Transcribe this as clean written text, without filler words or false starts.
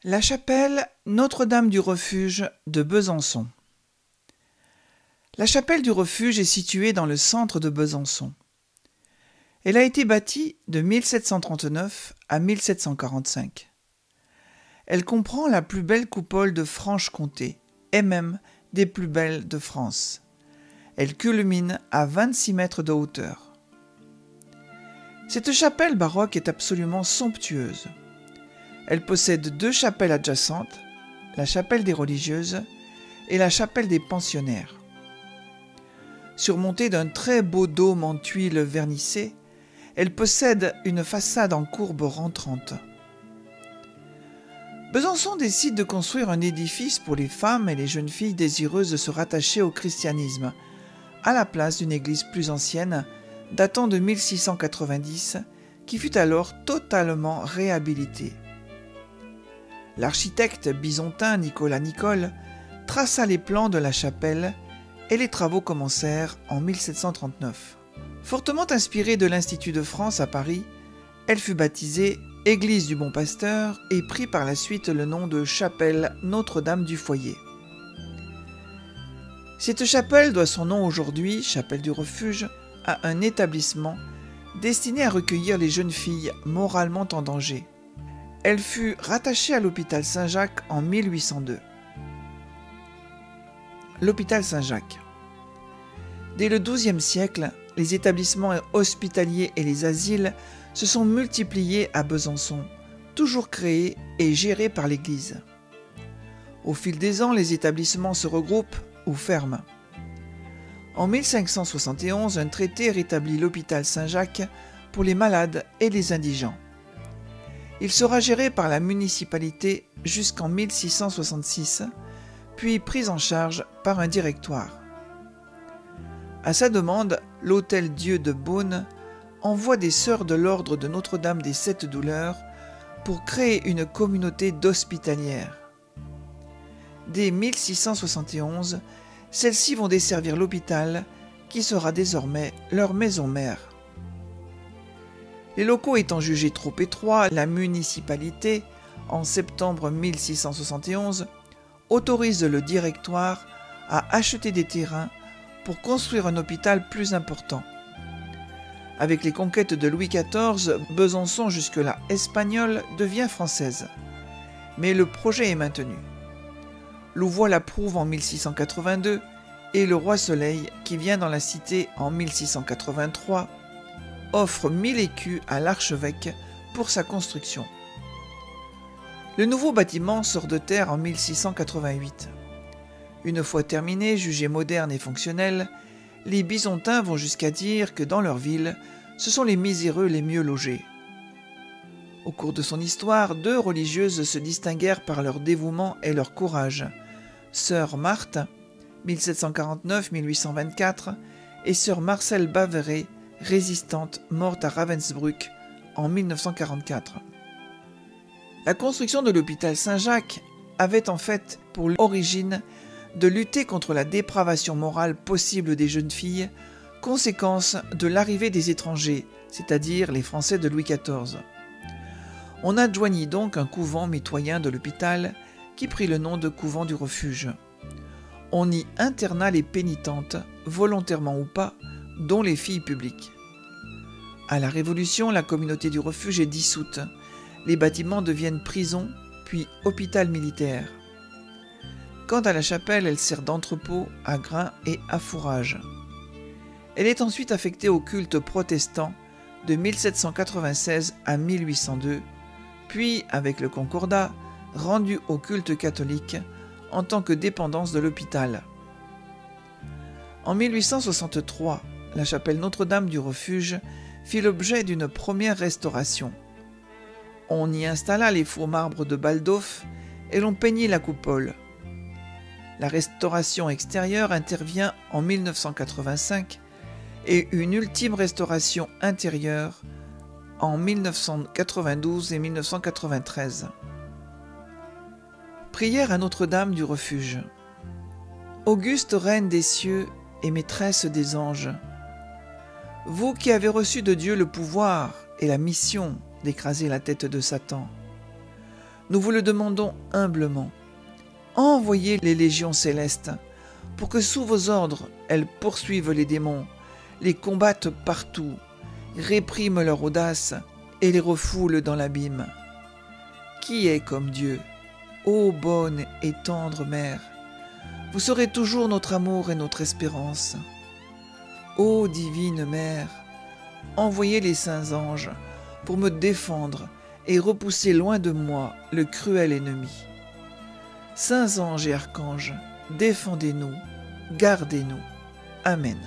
La chapelle Notre-Dame du Refuge de Besançon. La chapelle du Refuge est située dans le centre de Besançon. Elle a été bâtie de 1739 à 1745. Elle comprend la plus belle coupole de Franche-Comté et même des plus belles de France. Elle culmine à 26 mètres de hauteur. Cette chapelle baroque est absolument somptueuse. Elle possède deux chapelles adjacentes, la chapelle des religieuses et la chapelle des pensionnaires. Surmontée d'un très beau dôme en tuiles vernissées, elle possède une façade en courbe rentrante. Besançon décide de construire un édifice pour les femmes et les jeunes filles désireuses de se rattacher au christianisme, à la place d'une église plus ancienne, datant de 1690, qui fut alors totalement réhabilitée. L'architecte bisontin Nicolas Nicole traça les plans de la chapelle et les travaux commencèrent en 1739. Fortement inspirée de l'Institut de France à Paris, elle fut baptisée Église du Bon Pasteur et prit par la suite le nom de chapelle Notre-Dame du Foyer. Cette chapelle doit son nom aujourd'hui, chapelle du Refuge, à un établissement destiné à recueillir les jeunes filles moralement en danger. Elle fut rattachée à l'hôpital Saint-Jacques en 1802. L'hôpital Saint-Jacques. Dès le XIIe siècle, les établissements hospitaliers et les asiles se sont multipliés à Besançon, toujours créés et gérés par l'Église. Au fil des ans, les établissements se regroupent ou ferment. En 1571, un traité rétablit l'hôpital Saint-Jacques pour les malades et les indigents. Il sera géré par la municipalité jusqu'en 1666, puis pris en charge par un directoire. À sa demande, l'Hôtel Dieu de Beaune envoie des sœurs de l'ordre de Notre-Dame des Sept Douleurs pour créer une communauté d'hospitalières. Dès 1671, celles-ci vont desservir l'hôpital, qui sera désormais leur maison mère. Les locaux étant jugés trop étroits, la municipalité, en septembre 1671, autorise le directoire à acheter des terrains pour construire un hôpital plus important. Avec les conquêtes de Louis XIV, Besançon, jusque-là espagnole, devient française. Mais le projet est maintenu. Louvois l'approuve en 1682 et le roi Soleil, qui vient dans la cité en 1683, offre 1000 écus à l'archevêque pour sa construction. Le nouveau bâtiment sort de terre en 1688. Une fois terminé, jugé moderne et fonctionnel, les Bisontins vont jusqu'à dire que dans leur ville, ce sont les miséreux les mieux logés. Au cours de son histoire, deux religieuses se distinguèrent par leur dévouement et leur courage. Sœur Marthe, 1749-1824, et sœur Marcelle Baveret, résistante, morte à Ravensbrück en 1944. La construction de l'hôpital Saint-Jacques avait en fait pour origine de lutter contre la dépravation morale possible des jeunes filles, conséquence de l'arrivée des étrangers, c'est-à-dire les Français de Louis XIV. On adjoignit donc un couvent mitoyen de l'hôpital qui prit le nom de couvent du Refuge. On y interna les pénitentes, volontairement ou pas, dont les filles publiques. À la Révolution, la communauté du Refuge est dissoute. Les bâtiments deviennent prison, puis hôpital militaire. Quant à la chapelle, elle sert d'entrepôt à grains et à fourrage. Elle est ensuite affectée au culte protestant de 1796 à 1802, puis, avec le Concordat, rendue au culte catholique en tant que dépendance de l'hôpital. En 1863, la chapelle Notre-Dame du Refuge fit l'objet d'une première restauration. On y installa les faux marbres de Baldauf et l'on peignit la coupole. La restauration extérieure intervient en 1985 et une ultime restauration intérieure en 1992 et 1993. Prière à Notre-Dame du Refuge. Auguste reine des cieux et maîtresse des anges, vous qui avez reçu de Dieu le pouvoir et la mission d'écraser la tête de Satan, nous vous le demandons humblement. Envoyez les légions célestes, pour que sous vos ordres, elles poursuivent les démons, les combattent partout, répriment leur audace et les refoulent dans l'abîme. Qui est comme Dieu, ô bonne et tendre Mère? Vous serez toujours notre amour et notre espérance. Ô divine Mère, envoyez les saints anges pour me défendre et repousser loin de moi le cruel ennemi. Saints anges et archanges, défendez-nous, gardez-nous. Amen.